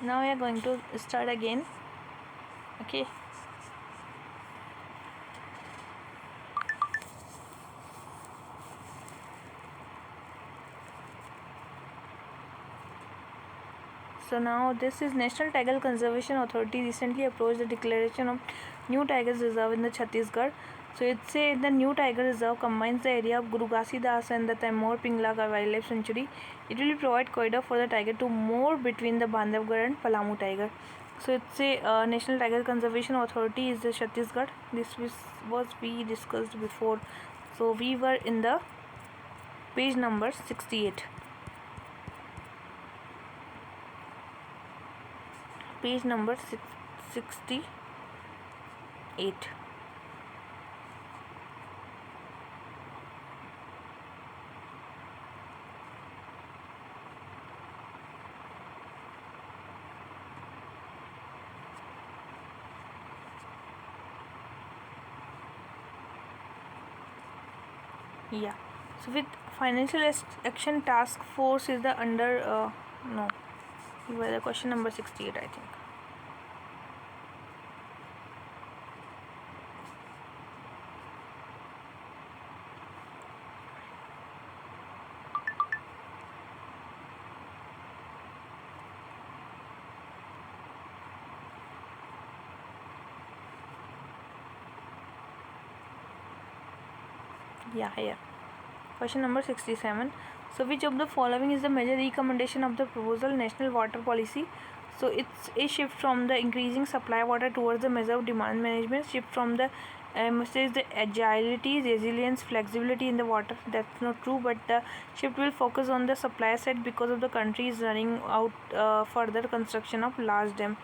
Now we are going to start again. Okay. So now this is National Tiger Conservation Authority recently approached the declaration of new Tigers Reserve in the Chattisgarh. So it's a the new Tiger Reserve combines the area of Guru Ghasidas and the Taimur Pingla Wildlife Sanctuary. It will provide corridor for the tiger to move between the Bandhavgarh and Palamu tiger. So it's a National Tiger Conservation Authority is the Chhattisgarh. This was we discussed before. So we were in the page number 68. Page number 68. Yeah. So with financial action task force is the under no. You were the question number 68, I think. Yeah, here. Question number 67. So which of the following is the major recommendation of the proposal national water policy? So it's a shift from the increasing supply of water towards the measure of demand management, shift from the says the agility, resilience, flexibility in the water. That's not true, but the shift will focus on the supply side because of the country is running out further construction of large dam.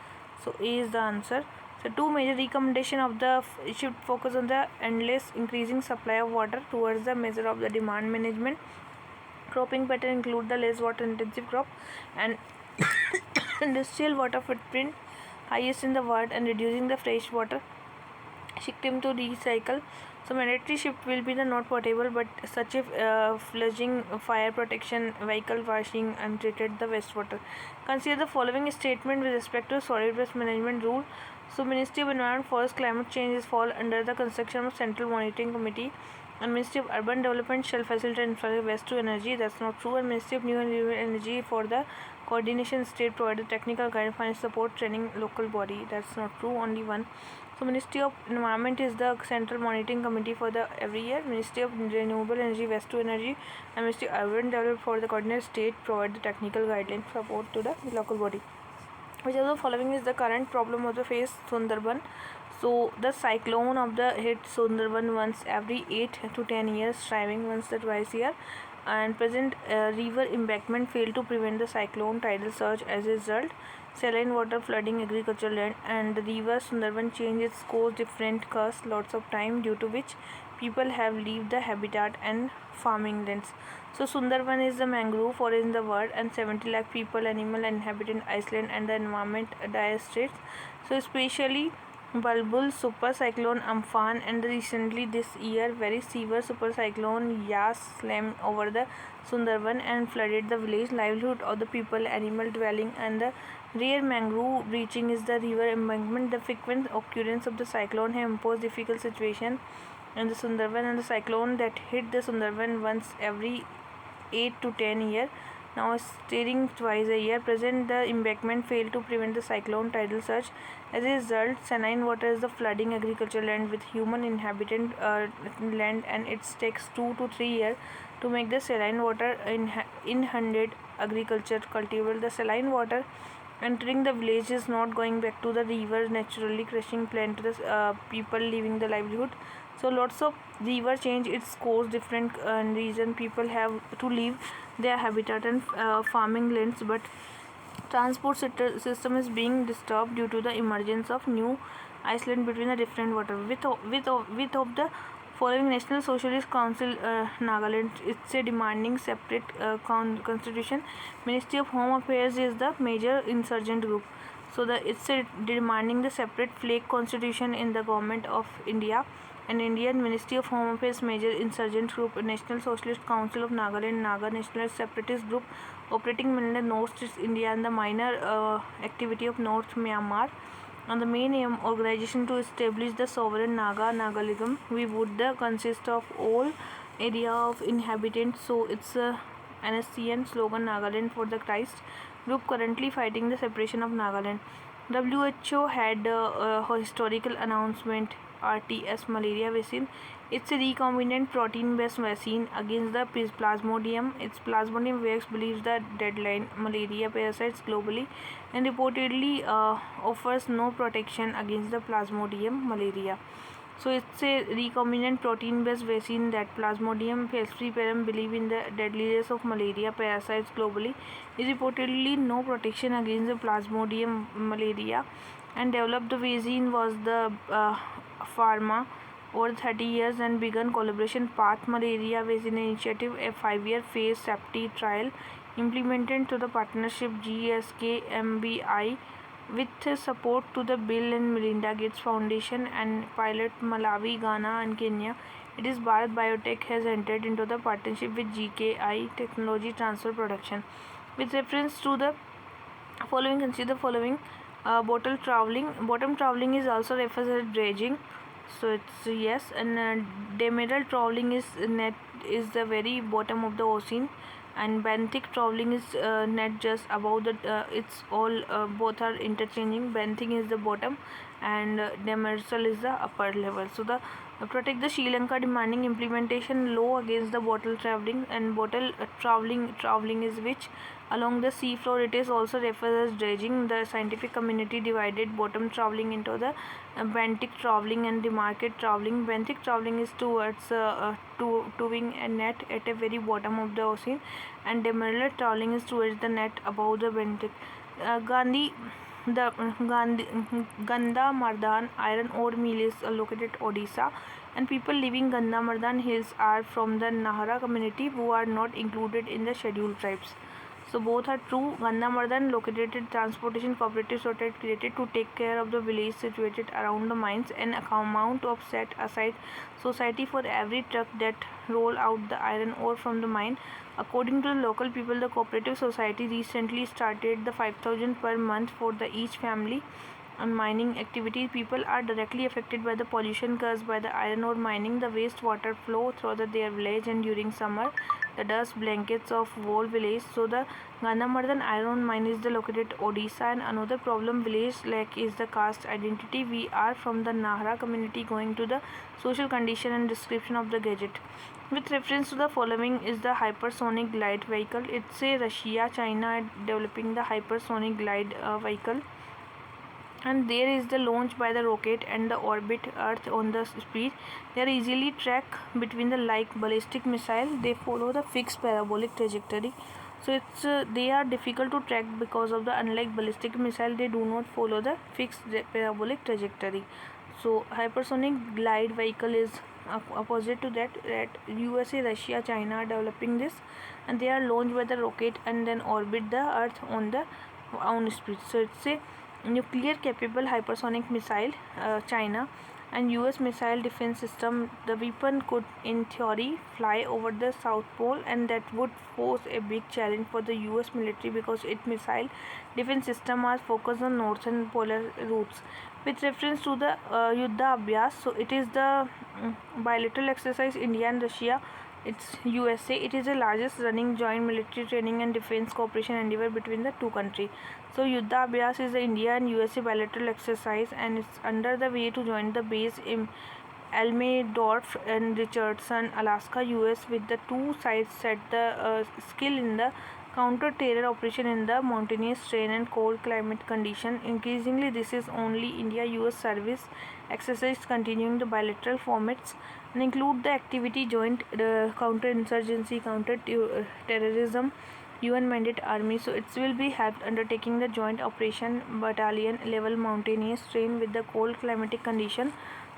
So A is the answer. So two major recommendation of the shift focus on the endless increasing supply of water towards the measure of the demand management. Cropping pattern include the less water intensive crop and industrial water footprint highest in the world and reducing the fresh water shifting to recycle. So mandatory shift will be the not portable but such a flushing, fire protection, vehicle washing and treated the wastewater. Consider the following statement with respect to solid waste management rule. So Ministry of Environment, Forest, Climate Change is fall under the construction of Central Monitoring Committee, and Ministry of Urban Development shall facilitate infrastructure waste to energy. That's not true. And Ministry of New and Renewable Energy for the coordination state provided technical guidance, finance support, training local body. That's not true. Only one. So Ministry of Environment is the Central Monitoring Committee for the every year. Ministry of Renewable Energy, Waste to Energy, and Ministry of Urban Development for the coordinate state provide the technical guidelines support to the local body. Which of the following is the current problem of the phase Sundarban? So the cyclone of the hit Sundarban once every 8 to 10 years, striving once or twice a year, and present river embankment failed to prevent the cyclone tidal surge. As a result, saline water flooding agricultural land and the river Sundarban changed its course different course lots of time, due to which people have left the habitat and farming lands. So Sundarban is the mangrove forest in the world and 70 lakh people, animal inhabit Iceland and the environment dire straits. So especially Bulbul super cyclone Amphan and recently this year very severe super cyclone Yas slammed over the Sundarban and flooded the village. Livelihood of the people, animal dwelling and the rare mangrove breaching is the river embankment. The frequent occurrence of the cyclone have imposed difficult situation in the Sundarban, and the cyclone that hit the Sundarban once every 8 to 10 years, now steering twice a year. Present the embankment failed to prevent the cyclone tidal surge. As a result, saline water is the flooding agricultural land with human inhabitant land, and it takes 2 to 3 years to make the saline water inundate agriculture cultivable. The saline water entering the village is not going back to the river, naturally crushing plant to the people leaving the livelihood. So lots of river change its course different reason people have to leave their habitat and farming lands, but transport system is being disturbed due to the emergence of new island between the different water. With of the following National Socialist Council Nagaland, it's a demanding separate constitution. Ministry of Home Affairs is the major insurgent group. So it's a demanding the separate flag constitution in the government of India. and Indian Ministry of Home Affairs major insurgent group, National Socialist Council of Nagaland, Naga Nationalist Separatist Group operating in the North-East India and the minor activity of North Myanmar. And the main aim organization to establish the sovereign Nagaligam. We would consist of all area of inhabitants. So it's a NSCN slogan Nagaland for the Christ group currently fighting the separation of Nagaland. WHO had a historical announcement Rts Malaria Vaccine. It's a recombinant protein-based vaccine against the Plasmodium. Its Plasmodium virus believes the deadline malaria parasites globally and reportedly offers no protection against the Plasmodium malaria. So it's a recombinant protein-based vaccine that Plasmodium falciparum believe in the deadliness of malaria parasites globally is reportedly no protection against the Plasmodium malaria, and developed the vaccine was the pharma over 30 years and began collaboration Path Malaria Vaccine Initiative, a 5-year phase safety trial implemented through the partnership GSK MBI with support to the Bill and Melinda Gates Foundation and pilot Malawi, Ghana and Kenya. It is Bharat Biotech has entered into the partnership with GKI Technology Transfer Production. With reference to the following, consider the following: bottom traveling is also referred as dredging. So it's yes, and demeral traveling is the very bottom of the ocean, and benthic traveling is net just above the it's all both are interchanging. Benthing is the bottom and demersal is the upper level. So the protect the Sri Lanka demanding implementation law against the bottle traveling, and bottle traveling is which along the sea floor. It is also referred as dredging. The scientific community divided bottom traveling into the benthic traveling and demarcate traveling. Benthic traveling is towards towing a net at a very bottom of the ocean, and demeral traveling is towards the net above the benthic. Ganda Mardan iron ore mill is located at Odisha, and people living Ganda Mardan hills are from the Nahara community who are not included in the scheduled tribes. So both are true. Ganda Mardan located transportation cooperative society created to take care of the village situated around the mines, and amount of set aside society for every truck that roll out the iron ore from the mine. According to the local people, the cooperative society recently started the 5,000 per month for the each family on mining activity. People are directly affected by the pollution caused by the iron ore mining. The wastewater flow through their village, and during summer the dust blankets of whole village. So the Gandhamardan iron mine is located at Odisha, and another problem village like is the caste identity. We are from the Nahara community. Going to the social condition and description of the gadget. With reference to the following is the hypersonic glide vehicle. It's a Russia, China developing the hypersonic glide vehicle, and there is the launch by the rocket and the orbit Earth on the speed. They are easily tracked between the like ballistic missile. They follow the fixed parabolic trajectory. So it's they are difficult to track because of the unlike ballistic missile, they do not follow the fixed parabolic trajectory. So hypersonic glide vehicle is opposite to that USA, Russia, China are developing this, and they are launched by the rocket and then orbit the Earth on the own speed. So it's a nuclear capable hypersonic missile. China and US missile defense system. The weapon could in theory fly over the South Pole, and that would pose a big challenge for the US military because its missile defense system are focused on northern polar routes. With reference to the Yuddha Abhyas, so it is the bilateral exercise India and Russia. It's USA. It is the largest running joint military training and defense cooperation endeavor between the two countries. So Yuddha Abhyas is the India and USA bilateral exercise, and it's under the way to join the base in Elmendorf and Richardson, Alaska, US, with the two sides set the skill in the counter-terror operation in the mountainous terrain and cold climate condition. Increasingly, this is only India-US service exercise continuing the bilateral formats and include the activity joint counter-insurgency, counter-terrorism, UN mandate army. So it will be helped undertaking the joint operation battalion level mountainous terrain with the cold climatic condition.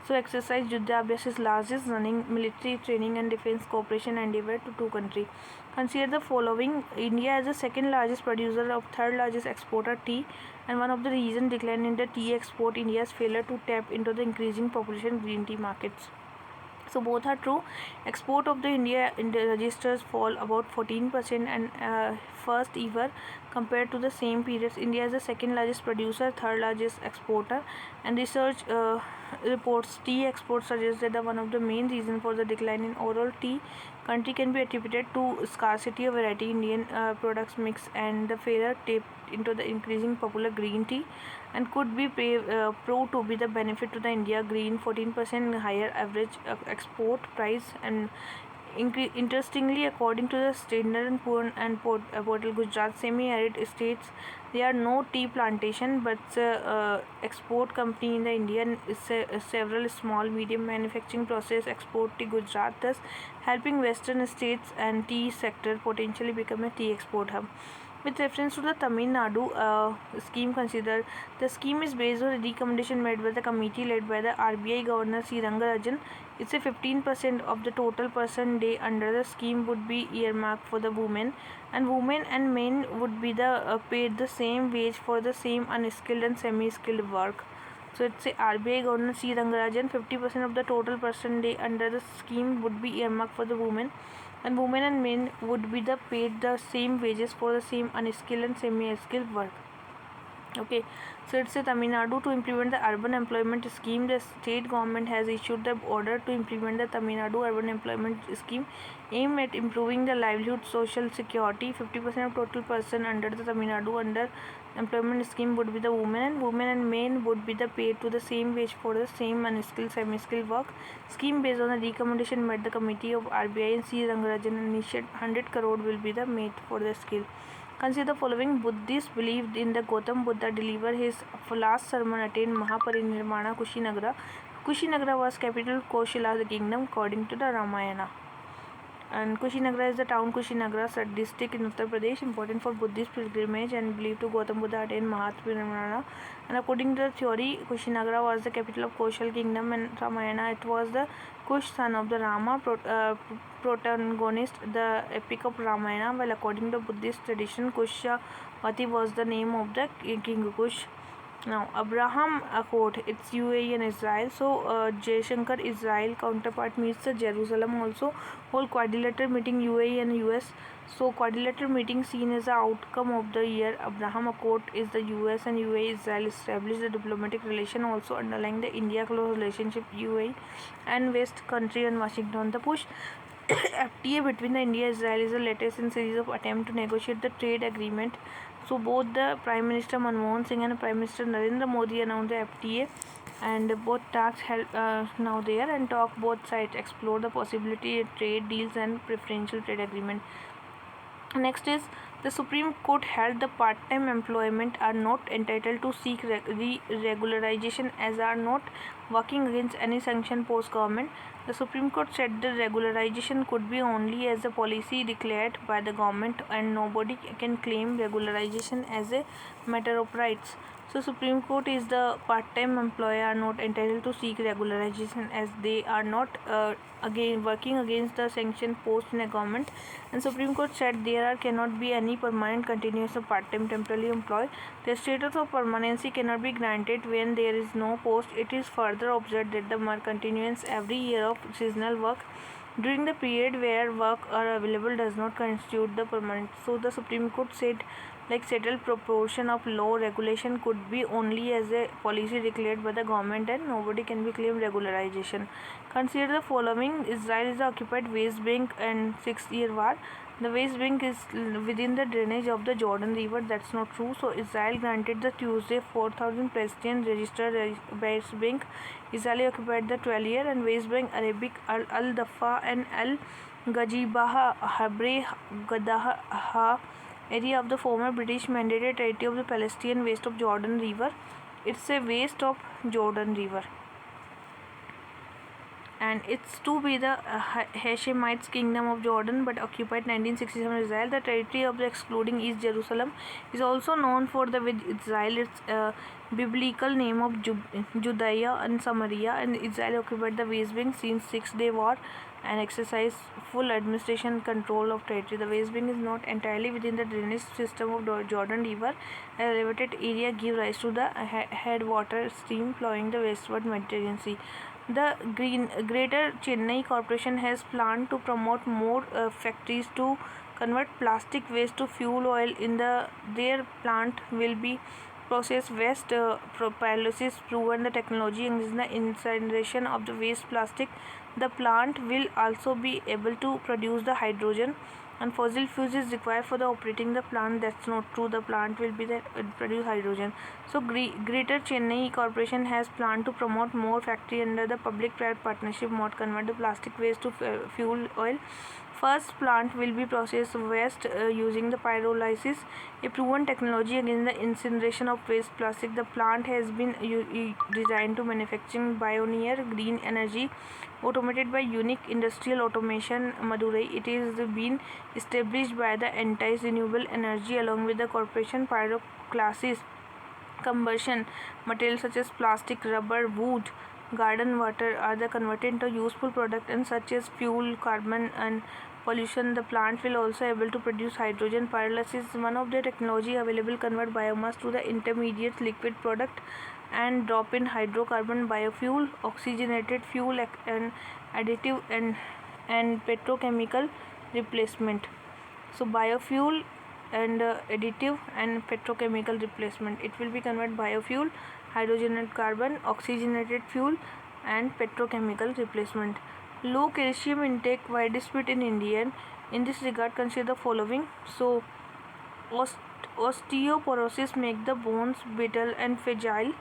So exercise Yuddha Abhyas is largest running military training and defense cooperation endeavor to two countries. Consider the following: India is the second largest producer of third largest exporter tea, and one of the reasons decline in the tea export India's failure to tap into the increasing population green tea markets. So both are true. Export of the India registers fall about 14% and first ever compared to the same periods. India is the second largest producer, third largest exporter, and research reports tea exports suggest that one of the main reasons for the decline in overall tea country can be attributed to scarcity of variety Indian products mix and the fairer tape into the increasing popular green tea, and could be proved to be the benefit to the India green 14% higher average export price. And interestingly, according to the Standard & Poor and portal Gujarat semi-arid states, there are no tea plantation, but export company in the Indian is several small medium manufacturing process export to Gujarat, thus helping western states and tea sector potentially become a tea export hub. With reference to the Tamil Nadu scheme considered, the scheme is based on a recommendation made by the committee led by the RBI Governor C. Rangarajan. It's a 15% of the total person day under the scheme would be earmarked for the women, and women and men would be the paid the same wage for the same unskilled and semi-skilled work. So it's a RBI Governor C. Rangarajan, 50% of the total person day under the scheme would be earmarked for the women, and women and men would be the paid the same wages for the same unskilled and semi-skilled work. Okay, so it's a Tamil Nadu to implement the urban employment scheme. The state government has issued the order to implement the Tamil Nadu urban employment scheme aimed at improving the livelihood social security. 50% of total person under the Tamil Nadu under employment scheme would be the women, and women and men would be the paid to the same wage for the same unskilled semi-skilled work. Scheme based on the recommendation made the committee of RBI and C. Rangarajan, initiated 100 crore will be the made for the skill. Consider the following. Buddhists believed in the Gautam Buddha delivered his last sermon attained Mahaparinirvana Kushinagra. Kushinagra was capital of Koshila's kingdom according to the Ramayana. And Kushinagra is the town Kushinagra district in Uttar Pradesh, important for Buddhist pilgrimage and believed to Gautam Buddha attained Mahaparinirvana. And according to the theory, Kushinagra was the capital of Koshal kingdom, and Ramayana it was the Kush son of the Rama protagonist the epic of Ramayana, while according to Buddhist tradition, Kushavati was the name of the king Kush. Now, Abraham Accord, it's UAE and Israel. So, Jaishankar, Israel counterpart meets the Jerusalem also. Whole quadrilateral meeting UAE and US. So, quadrilateral meeting seen as the outcome of the year. Abraham Accord is the US and UAE Israel established the diplomatic relation also underlying the India close relationship UAE and West country and Washington. The push FTA between the India and Israel is the latest in series of attempt to negotiate the trade agreement. So both the Prime Minister Manmohan Singh and Prime Minister Narendra Modi announced the FTA, and both talks held now there, and talk both sides explore the possibility of trade deals and preferential trade agreement. Next is the Supreme Court held the part-time employment are not entitled to seek regularization as are not working against any sanction post-government. The Supreme Court said the regularization could be only as a policy declared by the government, and nobody can claim regularization as a matter of rights. So Supreme Court is the part-time employer are not entitled to seek regularization as they are not again working against the sanction post in a government. And Supreme Court said there cannot be any permanent continuous or part-time temporarily employed. The status of permanency cannot be granted when there is no post. It is further observed that the continuance every year of seasonal work during the period where work are available does not constitute the permanent. So the Supreme Court said settled proportion of law regulation could be only as a policy declared by the government, and nobody can be claimed regularization. Consider the following. Israel is the occupied West Bank and 6-year war. The West Bank is within the drainage of the Jordan River. That's not true. So Israel granted the Tuesday 4,000 Palestinians registered West Bank. Israel occupied the 12-year and West Bank Arabic Al-Dafa and Al-Gajibah Habre Gadaha area of the former British mandated territory of the Palestinian west of Jordan River. It's a west of Jordan River, and it's to be the Hashemites kingdom of Jordan, but occupied 1967 Israel. The territory of the excluding East Jerusalem is also known for the with Israel. Its biblical name of Judea and Samaria, and Israel occupied the West Bank since Six-Day War and exercised full administration control of territory. The West Bank is not entirely within the drainage system of Jordan River. An elevated area gives rise to the headwater stream flowing the westward Mediterranean Sea. The Greater Chennai Corporation has planned to promote more factories to convert plastic waste to fuel oil. Their plant will be process waste pyrolysis proven the technology in the incineration of the waste plastic. The plant will also be able to produce the hydrogen, and fossil fuels is required for the operating the plant. That's not true. The plant will be the produce hydrogen. So Greater Chennai Corporation has planned to promote more factory under the public-private partnership mode convert the plastic waste to fuel oil. First plant will be processed waste using the pyrolysis, a proven technology against the incineration of waste plastic. The plant has been designed to manufacturing pioneer green energy, automated by unique industrial automation Madurai. It is been established by the Entice Renewable Energy along with the corporation pyroclasses combustion materials such as plastic, rubber, wood, garden water are the converted into useful product and such as fuel, carbon and pollution. The plant will also able to produce hydrogen. Pyrolysis is one of the technology available convert biomass to the intermediate liquid product and drop in hydrocarbon, biofuel, oxygenated fuel and additive and petrochemical replacement. So biofuel and additive and petrochemical replacement. It will be convert biofuel, hydrogenated carbon, oxygenated fuel and petrochemical replacement. Low calcium intake widespread in India. In this regard, consider the following. So osteoporosis make the bones brittle and fragile,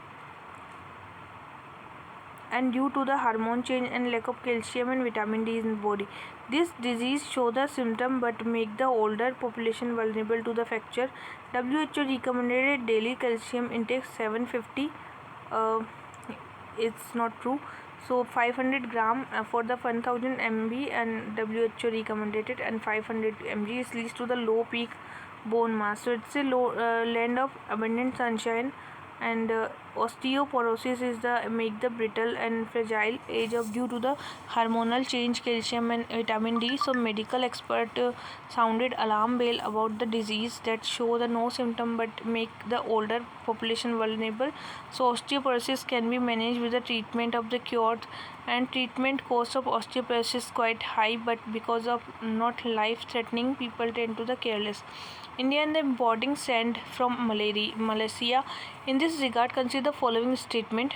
and due to the hormone change and lack of calcium and vitamin D in the body. This disease show the symptom but make the older population vulnerable to the fracture. WHO recommended daily calcium intake 750. It's not true. So 500 gram for the 1000 mb and WHO recommended it, and 500 mg is leads to the low peak bone mass. So it's a low land of abundant sunshine, and osteoporosis is the make the brittle and fragile age of due to the hormonal change, calcium and vitamin D. So medical expert sounded alarm bell about the disease that show the no symptom but make the older population vulnerable. So osteoporosis can be managed with the treatment of the cured, and treatment cost of osteoporosis quite high, but because of not life threatening, people tend to the careless. India and the importing sand from Malaysia. In this regard, consider the following statement.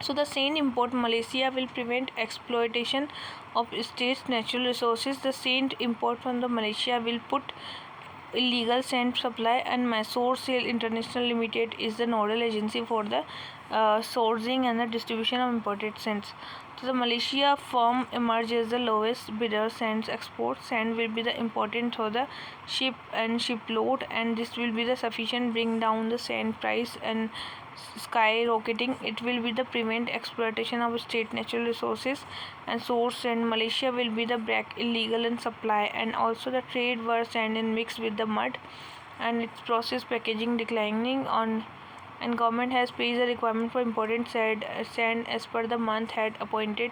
So the sand import Malaysia will prevent exploitation of state's natural resources. The sand import from the Malaysia will put illegal sand supply, and Mysore Sale International Limited is the nodal agency for the sourcing and the distribution of imported sands. So the Malaysia firm emerges the lowest bidder sands export. Sand will be the important for the ship and shipload, and this will be the sufficient bring down the sand price and skyrocketing. It will be the prevent exploitation of state natural resources and source, and Malaysia will be the break illegal and supply, and also the trade where sand and mixed with the mud and its process packaging declining on, and government has placed a requirement for important sand as per the month had appointed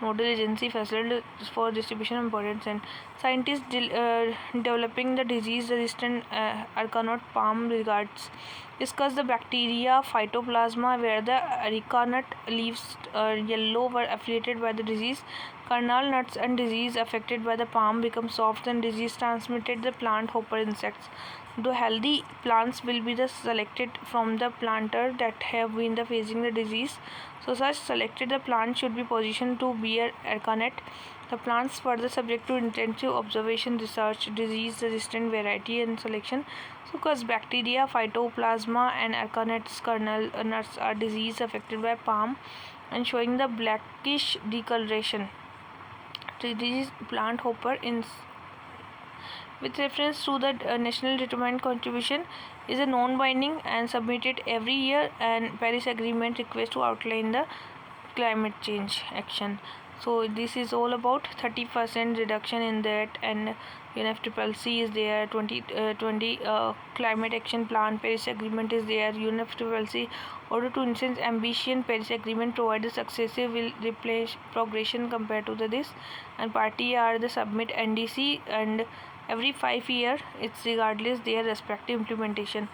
nodal agency facilitated for distribution of important sand. Scientists developing the disease resistant arecanut palm regards discuss the bacteria phytoplasma where the arecanut leaves yellow were afflicted by the disease. Kernel nuts and disease affected by the palm become soft, and disease transmitted the plant hopper insects. The healthy plants will be the selected from the planter that have been the facing the disease. So such selected the plant should be positioned to bear arecanut. The plants further subject to intensive observation, research, disease resistant variety and selection. So because bacteria, phytoplasma and arecanut's kernel nuts are disease affected by palm and showing the blackish decoloration. Disease plant hopper in with reference to the national determined contribution is a non-binding and submitted every year, and Paris Agreement request to outline the climate change action. So this is all about 30% reduction in that, and UNFCCC is there, 2020 climate action plan, Paris Agreement is there, UNFCCC order to instance ambition, Paris Agreement provides successive will replace progression compared to this, and party are the submit NDC, and every 5 years it's regardless their respective implementation.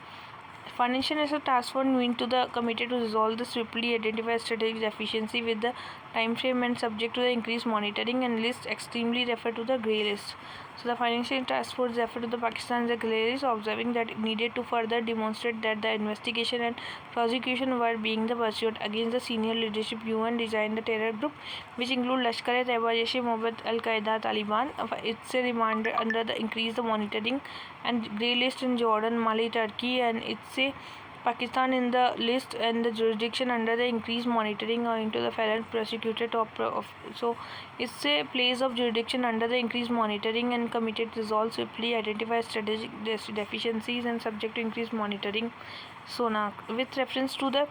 Financial National Task Force mean to the committee to resolve the swiftly identify strategic deficiency with the time frame and subject to the increased monitoring, and list extremely refer to the grey list. So the Financial Task Force referred to the Pakistan as a grey list, observing that it needed to further demonstrate that the investigation and prosecution were being pursued against the senior leadership. UN designed the terror group, which include Lashkar-e-Taiba, Jaish-e-Mohammed, Al-Qaeda, Taliban. It's a reminder under the increased monitoring and grey list in Jordan, Mali, Turkey, and it's a Pakistan in the list and the jurisdiction under the increased monitoring or into the felon prosecuted so it's a place of jurisdiction under the increased monitoring and committed resolve swiftly identify strategic deficiencies and subject to increased monitoring. So now with reference to the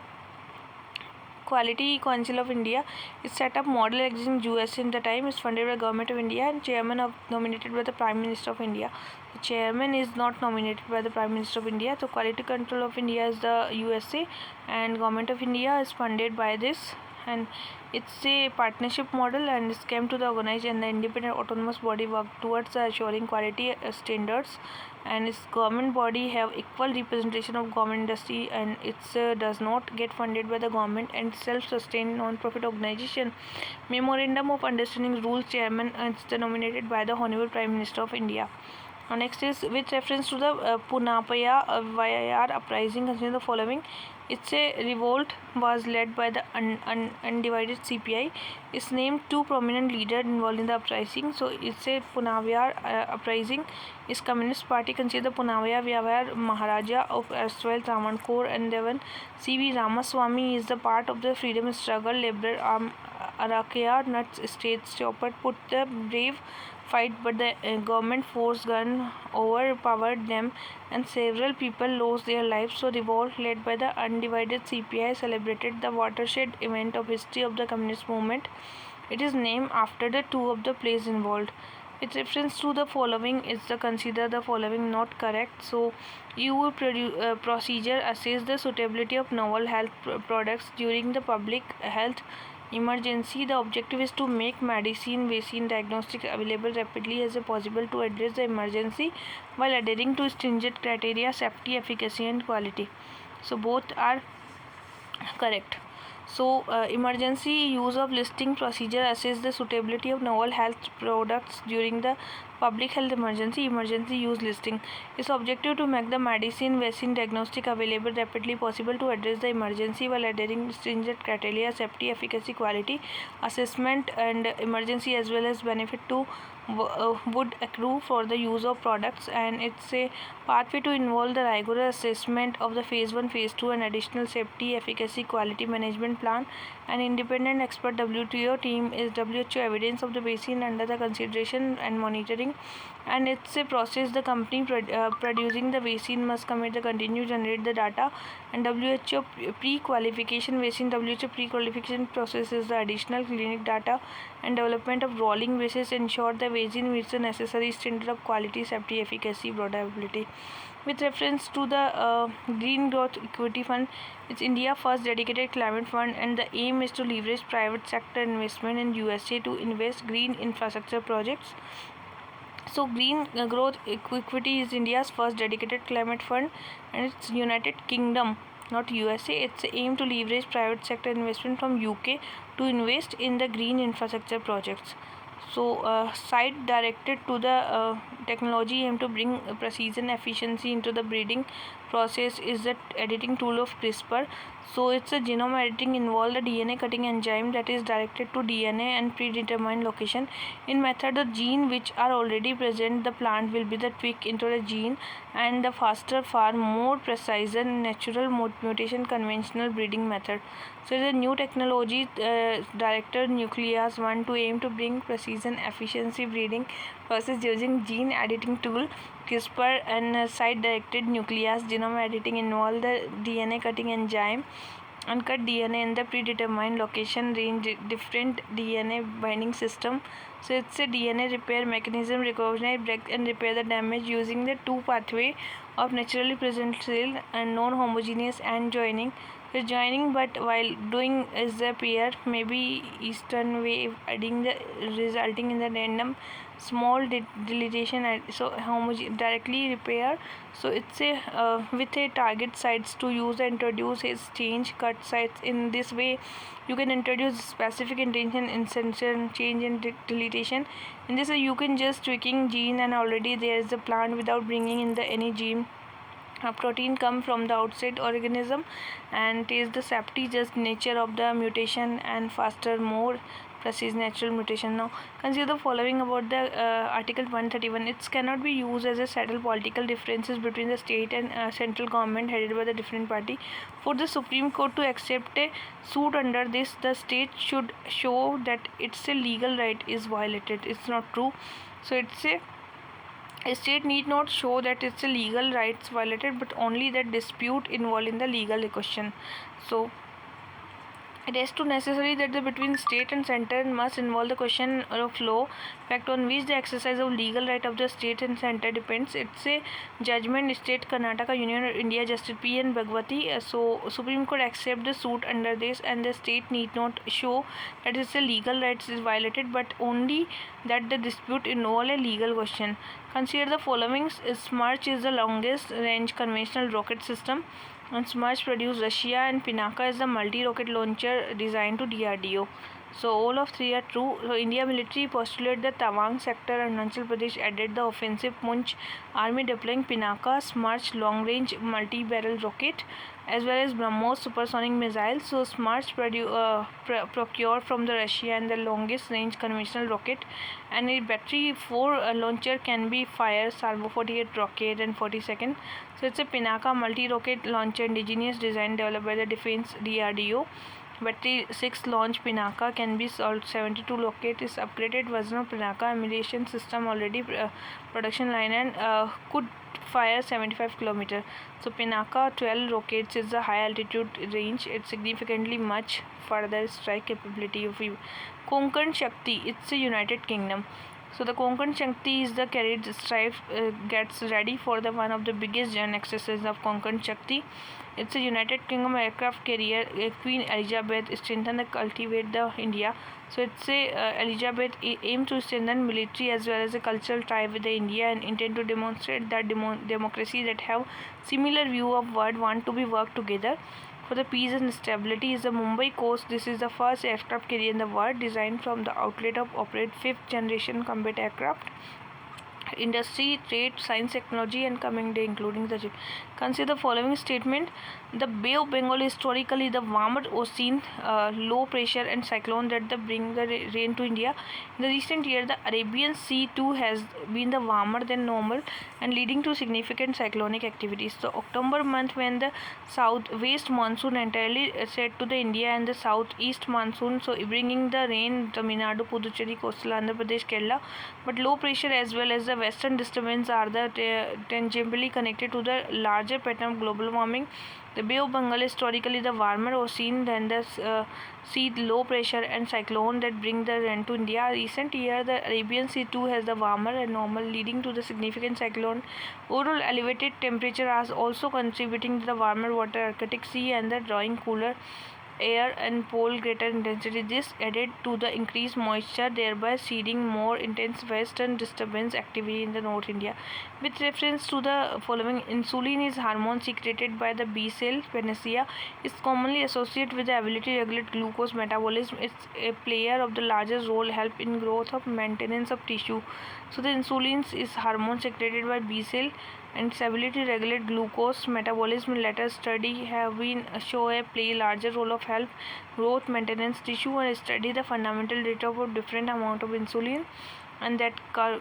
Quality Council of India, is set up model existing US in the time, is funded by Government of India and chairman of nominated by the Prime Minister of India. The chairman is not nominated by the Prime Minister of India. So Quality Control of India is the USA and Government of India is funded by this, and it's a partnership model and it's came to the organized and the independent autonomous body work towards assuring quality standards, and its government body have equal representation of government industry, and it does not get funded by the government and self-sustained non-profit organization. Memorandum of Understanding rules chairman is nominated by the Honorable Prime Minister of India. Next is with reference to the Punapaya Vayar uprising, consider the following. It's a revolt was led by the undivided CPI. It's named two prominent leaders involved in the uprising. So it's a Punavayar uprising. Is Communist Party consider the Punavaya Vyavayar Maharaja of erstwhile Travancore, and then C.V. Ramaswamy is the part of the freedom struggle. Liberal arm Arakia Nuts States Chopper put the brave fight, but the government force gun overpowered them and several people lost their lives. So revolt led by the undivided CPI celebrated the watershed event of history of the communist movement. It is named after the two of the places involved. With reference to the following, is the consider the following not correct. So EU procedure assess the suitability of novel health products during the public health emergency. The objective is to make medicine, vaccine, diagnostic available rapidly as possible to address the emergency while adhering to stringent criteria, safety, efficacy, and quality. So both are correct. So emergency use of listing procedure assess the suitability of novel health products during the public health emergency. Emergency use listing is objective to make the medicine, vaccine, diagnostic available rapidly possible to address the emergency while adhering stringent criteria, safety, efficacy, quality assessment, and emergency as well as benefit to would accrue for the use of products, and it's a pathway to involve the rigorous assessment of the phase 1, phase 2 and additional safety, efficacy, quality management plan. An independent expert WTO team is WHO evidence of the vaccine under the consideration and monitoring, and it's a process the company producing the vaccine must commit the continue generate the data, and WHO pre-qualification vaccine. WHO pre-qualification process is the additional clinic data and development of rolling basis ensure the vaccine meets the necessary standard of quality, safety, efficacy, broadability. With reference to the Green Growth Equity Fund, it's India's first dedicated climate fund, and the aim is to leverage private sector investment in USA to invest green infrastructure projects. So Green Growth Equity is India's first dedicated climate fund, and it's United Kingdom, not USA. It's aim to leverage private sector investment from UK to invest in the green infrastructure projects. So site directed to the technology aim to bring precision efficiency into the breeding process is the editing tool of CRISPR. So it's a genome editing involve the DNA cutting enzyme that is directed to DNA and predetermined location. In method, the gene which are already present the plant will be the tweak into the gene, and the faster, far more precise and natural mutation conventional breeding method. So the new technology directed nucleus 1 to aim to bring precision efficiency breeding process using gene editing tool CRISPR, and site directed nucleus genome editing involve the DNA cutting enzyme and cut DNA in the predetermined location range different DNA binding system. So it's a DNA repair mechanism recognize, break and repair the damage using the two pathway of naturally present cell and non-homogeneous and joining. So joining, but while doing is the pair maybe eastern way adding the resulting in the random small deletion so directly repair. So it's a with a target sites to use and introduce is change cut sites. In this way you can introduce specific intention insertion change and deletion. In this way you can just tweaking gene and already there is a plant without bringing in the any gene. A protein come from the outside organism and is the safety just nature of the mutation and faster more precise natural mutation. Now consider the following about the article 131. It cannot be used as a settle political differences between the state and central government headed by the different party. For the Supreme Court to accept a suit under this, the state should show that its a legal right is violated. It's not true. So it's a state need not show that its legal rights violated, but only that dispute involved in the legal question. So it is too necessary that the between state and center must involve the question of law, fact on which the exercise of legal right of the state and center depends. It's a judgment state Karnataka Union India Justice P. N. Bhagwati. So Supreme Court accept the suit under this, and the state need not show that its a legal rights is violated, but only that the dispute involve a legal question. Consider the following. SMARCH is the longest range conventional rocket system, and SMARCH produced Russia, and Pinaka is the multi-rocket launcher designed to DRDO. So all of three are true. So India military postulated the Tawang sector and Arunachal Pradesh added the offensive Punch army deploying Pinaka, SMARCH long-range multi-barrel rocket as well as BrahMos supersonic missiles. So SMARCH procured from the Russia and the longest range conventional rocket, and a battery 4 launcher can be fired Salvo 48 rocket and 42nd. So it's a Pinaka multi-rocket launcher indigenous design developed by the Defense DRDO. Battery 6 launch Pinaka can be solved 72 rocket is upgraded version of Pinaka ammunition system already production line and could fire 75 km. So Pinaka 12 rockets is a high altitude range. It's significantly much further strike capability of Konkan Shakti. It's a United Kingdom. So the Konkan Shakti is the carried strife gets ready for the one of the biggest joint exercises of Konkan Shakti. It's a United Kingdom aircraft carrier. Queen Elizabeth strengthen and cultivate the India. So it's a Elizabeth aim to strengthen military as well as a cultural tie with the India and intend to demonstrate that democracy that have similar view of world want to be work together for the peace and stability. Is the Mumbai coast. This is the first aircraft carrier in the world designed from the outlet of operate 5th generation combat aircraft. Industry, trade, science, technology, and coming day, including the ship. Consider the following statement. The Bay of Bengal is historically the warmer ocean, low pressure and cyclone that bring the rain to India. In the recent year, the Arabian Sea too has been the warmer than normal and leading to significant cyclonic activities. So October month when the southwest monsoon entirely set to the India and the southeast monsoon, so bringing the rain Tamil Nadu, Puducherry, coastal Andhra Pradesh, Kerala, but low pressure as well as the western disturbance are the tangibly connected to the larger pattern of global warming. The Bay of Bengal is historically the warmer ocean than the sea, low pressure and cyclone that bring the rain to India. Recent year, the Arabian Sea too has the warmer and normal, leading to the significant cyclone. Overall, elevated temperature are also contributing to the warmer water, Arctic Sea, and the drawing cooler air and pole greater intensity. This added to the increased moisture, thereby seeding more intense western disturbance activity in the North India. With reference to the following, insulin is hormone secreted by the B cell panacea. Is commonly associated with the ability to regulate glucose metabolism. It's a player of the largest role help in growth of maintenance of tissue. So the insulin is hormone secreted by B cell and its ability to regulate glucose metabolism. Later study have been show a play larger role of help growth maintenance tissue and study the fundamental data of different amount of insulin and that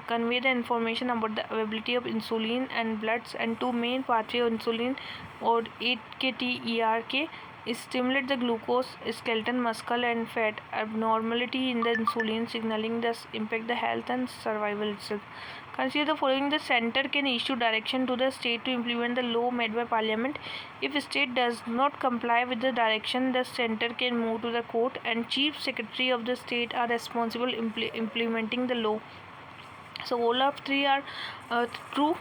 convey the information about the availability of insulin and bloods. And two main pathway of insulin or 8-KT ERK is stimulate the glucose skeleton muscle and fat abnormality in the insulin signaling thus impact the health and survival itself. Consider the following. The center can issue direction to the state to implement the law made by parliament. If a state does not comply with the direction, the center can move to the court and chief secretary of the state are responsible implementing the law. So all of three are true.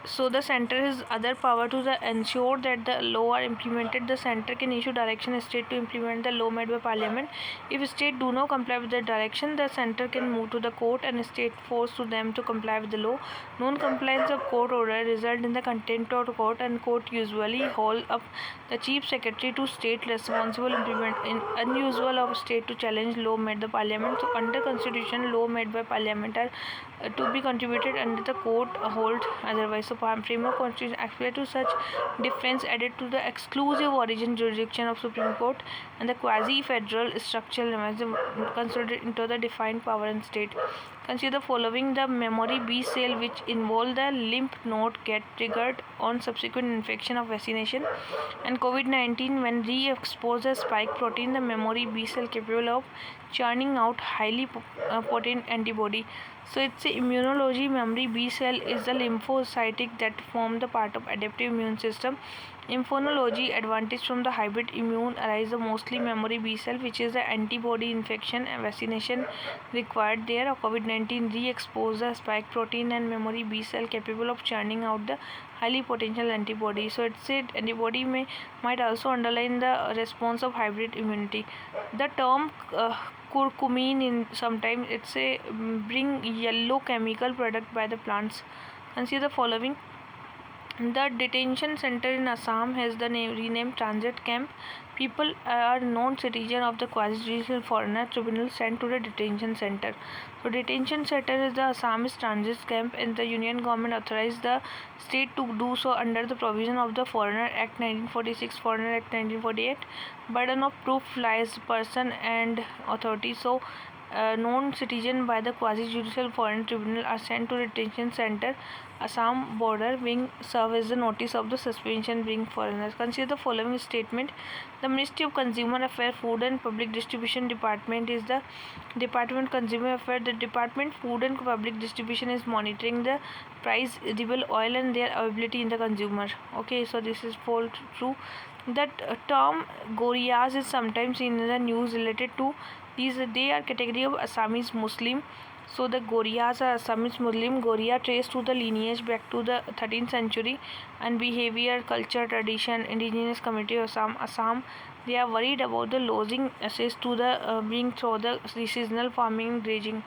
So the center has other power to ensure that the law are implemented. The center can issue direction state to implement the law made by parliament. If state do not comply with the direction, the center can move to the court and state force to them to comply with the law. Non-compliance of court order result in the contempt of court, and court usually hold up the chief secretary to state responsible implement in unusual of state to challenge law made by parliament. So under constitution, law made by parliament are to be contributed under the court hold otherwise. So framework constitution apply to such difference added to the exclusive origin jurisdiction of Supreme Court and the quasi-federal structural mechanism considered into the defined power and state. Consider the following: the memory B cell which involve the lymph node get triggered on subsequent infection of vaccination, and COVID-19 when re-exposed a spike protein, the memory B cell capable of churning out highly potent antibody. So it's a immunology. Memory B cell is the lymphocytic that form the part of adaptive immune system. Immunology advantage from the hybrid immune arise the mostly memory B cell, which is the antibody infection and vaccination required there. COVID-19 re-expose the spike protein and memory B cell capable of churning out the highly potential antibody. So it's a antibody might also underline the response of hybrid immunity. The term curcumin in sometimes it's a bring yellow chemical product by the plants. Consider the following: the detention center in Assam has the name renamed transit camp. People are non-citizen of the quasi-judicial foreigner tribunal sent to the detention center. So detention center is the Assamese transit camp, and the union government authorized the state to do so under the provision of the Foreigner Act 1946, Foreigner Act 1948. Burden of proof lies person and authority. So non-citizen by the quasi-judicial foreign tribunal are sent to detention center. Assam border being serve as the notice of the suspension being foreigners. Consider the following statement: the Ministry of Consumer Affairs, Food and Public Distribution Department is the Department Consumer Affairs. The Department Food and Public Distribution is monitoring the price edible oil and their availability in the consumer. Okay, so this is full true. That term Gorias is sometimes seen in the news related to these. They are category of Assamese Muslim. So the Gorias are Assamese Muslim. Goria traced to the lineage back to the 13th century, and behavior, culture, tradition, indigenous community of Assam. They are worried about the losing access to the being through the seasonal farming and grazing.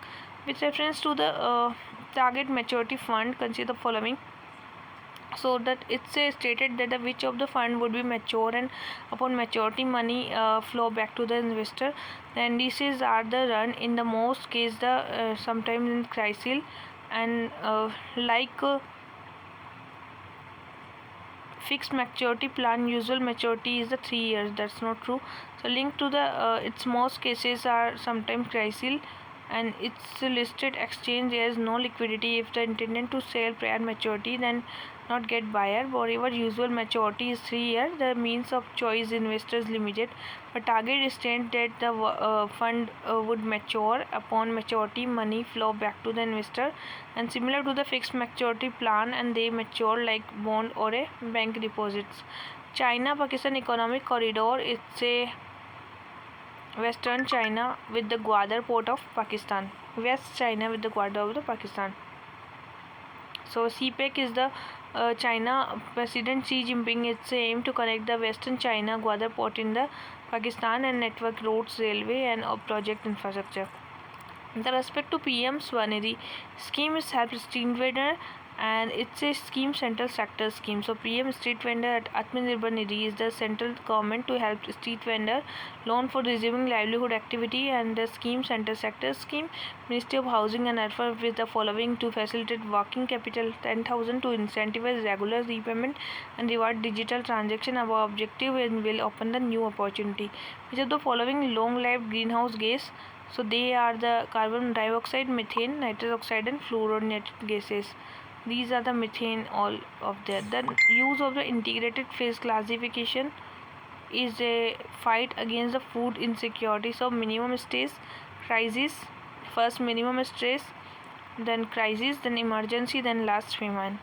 With reference to the target maturity fund, consider the following. So that it's stated that the which of the fund would be mature, and upon maturity money flow back to the investor. The indices are the run in the most case the sometimes in crisis, and fixed maturity plan usual maturity is the 3 years. That's not true. So linked to the its most cases are sometimes crisis, and it's listed exchange there is no liquidity. If the intended to sell prior maturity, then not get buyer. Moreover, usual maturity is 3 years. The means of choice investors limited, but target state that the fund would mature. Upon maturity, money flow back to the investor, and similar to the fixed maturity plan, and they mature like bond or a bank deposits. China-Pakistan economic corridor. It's a Western China with the Gwadar port of Pakistan. West China with the Gwadar of the Pakistan. So CPEC is the China President Xi Jinping. It's aim to connect the Western China Gwadar port in the Pakistan and network roads, railway and project infrastructure. With respect to PM Swanidhi scheme is help street vendor, and it's a scheme central sector scheme. So PM street vendor at Atmanirbhar Nidhi is the central government to help street vendor loan for resuming livelihood activity, and the scheme central sector scheme. Ministry of Housing and Urban with the following to facilitate working capital 10,000 to incentivize regular repayment and reward digital transaction. Our objective and will open the new opportunity. Which of the following long-lived greenhouse gas? So they are the carbon dioxide, methane, nitrous oxide and fluorinated gases. These are the methane all of that. The use of the integrated phase classification is a fight against the food insecurity. So minimum stress, crisis, first minimum stress, then crisis, then emergency, then last famine.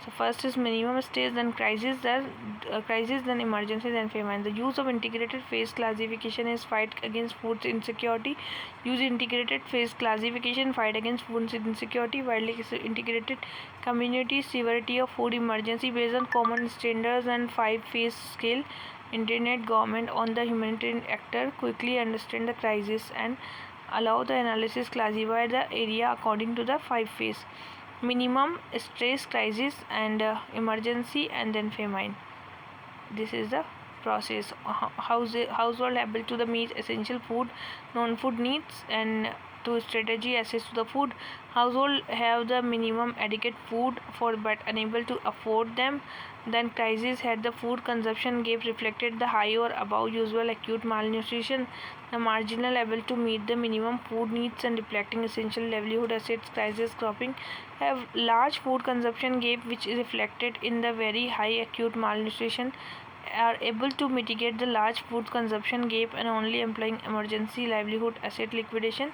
So first is minimum stage, then crisis, then emergency, then famine. The use of integrated phase classification is fight against food insecurity. Use integrated phase classification fight against food insecurity. Widely integrated community severity of food emergency based on common standards and 5-phase scale. Internet government on the humanitarian actor quickly understand the crisis and allow the analysis classify the area according to the 5 phase: minimum, stress, crisis, and emergency, and then famine. This is the process. Household able to the meet essential food, non-food needs, and to strategy access to the food. Household have the minimum adequate food for but unable to afford them. Then crisis had the food consumption gap reflected the high or above usual acute malnutrition. The marginal able to meet the minimum food needs and reflecting essential livelihood assets. Crisis cropping have large food consumption gap which is reflected in the very high acute malnutrition, are able to mitigate the large food consumption gap and only employing emergency livelihood asset liquidation.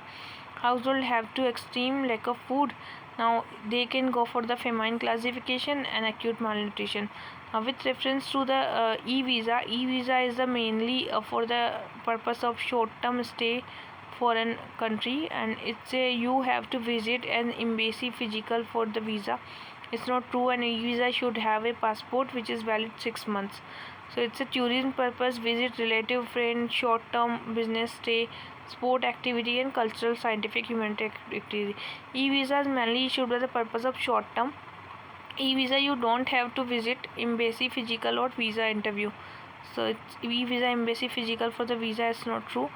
Household have to extreme lack of food. Now they can go for the famine classification and acute malnutrition. With reference to the e-visa is the mainly for the purpose of short-term stay foreign country, and it's a you have to visit an embassy physical for the visa. It's not true, an e-visa should have a passport which is valid 6 months. So it's a tourism purpose, visit relative friend, short-term business stay, sport activity, and cultural, scientific, humanitarian activity. E-visas mainly issued for the purpose of short-term. E-visa you don't have to visit embassy physical or visa interview. So it's e-visa embassy physical for the visa is not true.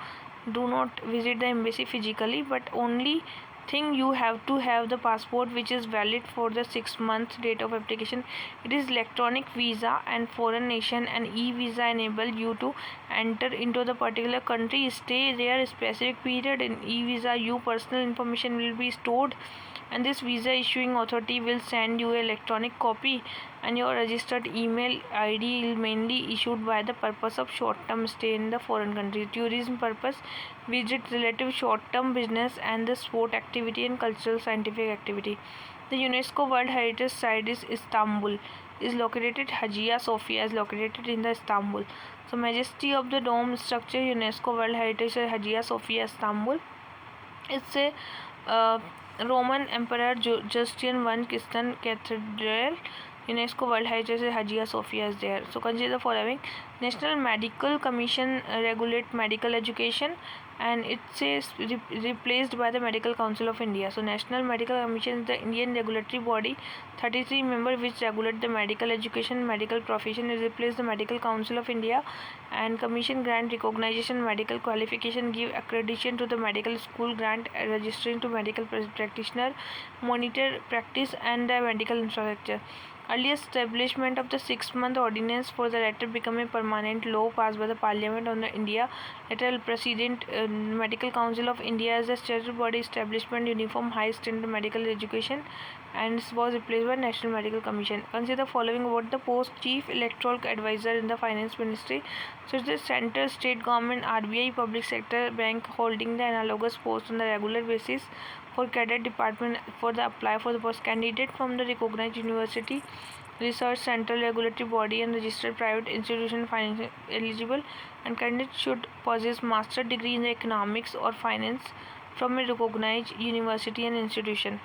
Do not visit the embassy physically, but only thing you have to have the passport which is valid for the 6 month date of application. It is electronic visa and foreign nation, and e-visa enable you to enter into the particular country, stay there a specific period. In e-visa your personal information will be stored, and this visa issuing authority will send you an electronic copy, and your registered email ID is mainly issued by the purpose of short-term stay in the foreign country. Tourism purpose, visit relative short-term business and the sport activity and cultural scientific activity. The UNESCO World Heritage Site is Istanbul, is located. Hagia Sophia is located in the Istanbul. So majesty of the dome structure, UNESCO World Heritage Site, Hagia Sophia, Istanbul. It's a Roman Emperor Justinian I Christian Cathedral. UNESCO World Heritage Hagia Sophia is there. So consider the following: National Medical Commission regulate medical education, and it says replaced by the Medical Council of India. So National Medical Commission is the Indian regulatory body, 33 members which regulate the medical education, medical profession. Is replaced the Medical Council of India, and commission grant recognition, medical qualification, give accreditation to the medical school, grant registering to medical practitioner, monitor practice and the medical infrastructure. Earlier establishment of the 6-month ordinance for the latter become a permanent law passed by the Parliament of India. Later President Medical Council of India as a statutory body establishment uniform high standard medical education, and was replaced by National Medical Commission. Consider the following about the post: Chief Electoral Advisor in the Finance Ministry. So it's the central state government, RBI, public sector bank holding the analogous post on the regular basis. For cadet department, for the apply for the post, candidate from the recognized university, research central regulatory body, and registered private institution finance eligible, and candidate should possess master degree in the economics or finance from a recognized university and institution.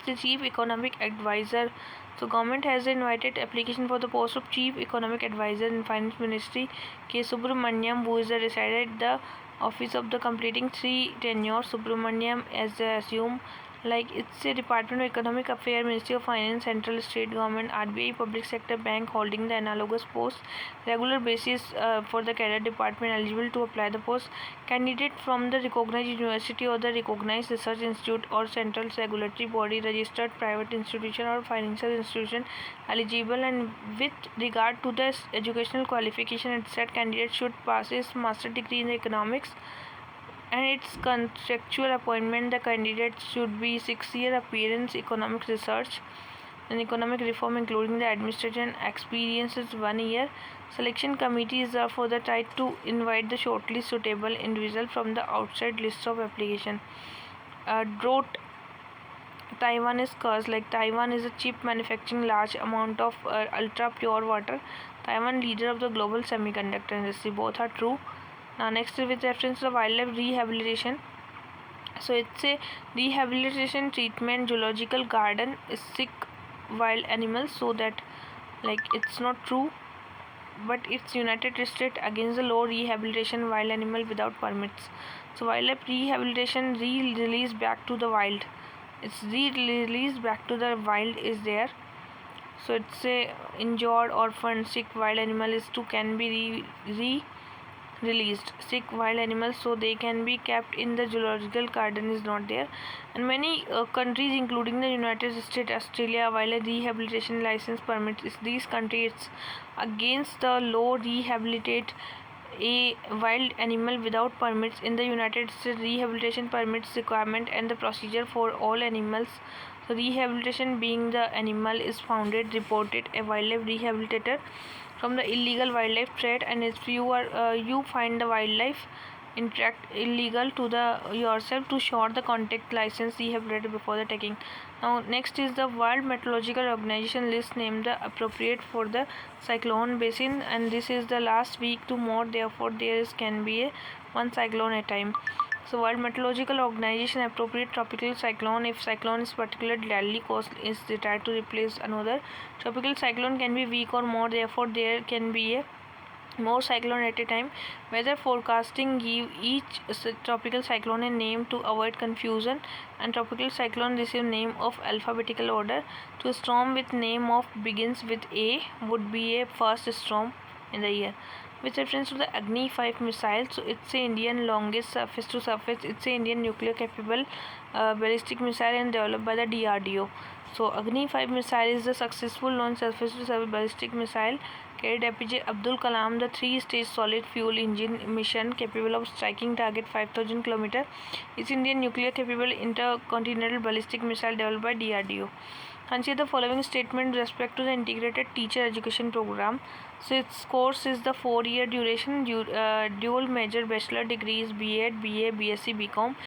The chief economic advisor. So government has invited application for the post of chief economic advisor in finance ministry. K. Subramaniam, who is the decided the office of the completing 3 tenure. Subramaniam as assume like it's a Department of Economic Affairs, Ministry of Finance, Central State Government, RBI, Public Sector Bank holding the analogous post. Regular basis for the cadet department eligible to apply the post. Candidate from the recognized university or the recognized research institute or central regulatory body, registered private institution or financial institution eligible, and with regard to the educational qualification, it said candidate should possess master degree in economics, and its contractual appointment, the candidate should be 6-year appearance economic research and economic reform including the administration experience is 1 year. Selection committees are for the right to invite the shortlist suitable individual from the outside list of application. Drought Taiwan is cursed. Like Taiwan is a chip manufacturing large amount of ultra pure water. Taiwan leader of the global semiconductor industry. Both are true. Now next is with reference to wildlife rehabilitation. So it's a rehabilitation treatment zoological garden is sick wild animals, so that like it's not true, but it's United States against the law rehabilitation wild animal without permits. So wildlife rehabilitation re-release back to the wild. It's re-release back to the wild is there. So it's a injured, orphaned, sick wild animal is to can be released. Sick wild animals so they can be kept in the zoological garden is not there. And many countries including the United States, Australia, while a rehabilitation license permits these countries against the law rehabilitate a wild animal without permits. In the United States, rehabilitation permits requirement and the procedure for all animals. So rehabilitation being the animal is founded, reported a wildlife rehabilitator from the illegal wildlife trade, and if you are you find the wildlife interact illegal to the yourself to short the contact license rehabilitated before the taking. Now next is the World Meteorological Organization list named the appropriate for the cyclone basin, and this is the last week to more, therefore there can be a one cyclone at a time. So World Meteorological Organization appropriate tropical cyclone if cyclone is particularly deadly cause is retired to replace another. Tropical cyclone can be weak or more, therefore there can be a more cyclone at a time. Weather forecasting give each tropical cyclone a name to avoid confusion, and tropical cyclone receive name of alphabetical order. To a storm with name of begins with A would be a first storm in the year. With reference to the Agni 5 missile, so it's a Indian longest surface to surface, it's a Indian nuclear capable ballistic missile and developed by the DRDO. So Agni 5 missile is the successful launch surface to surface ballistic missile carried APJ Abdul Kalam the 3-stage solid fuel engine mission capable of striking target 5000 km. It's Indian nuclear capable intercontinental ballistic missile developed by DRDO. Consider the following statement with respect to the integrated teacher education program. So its course is the 4-year duration, dual major bachelor degrees, B.Ed, BA, BSc, BCom.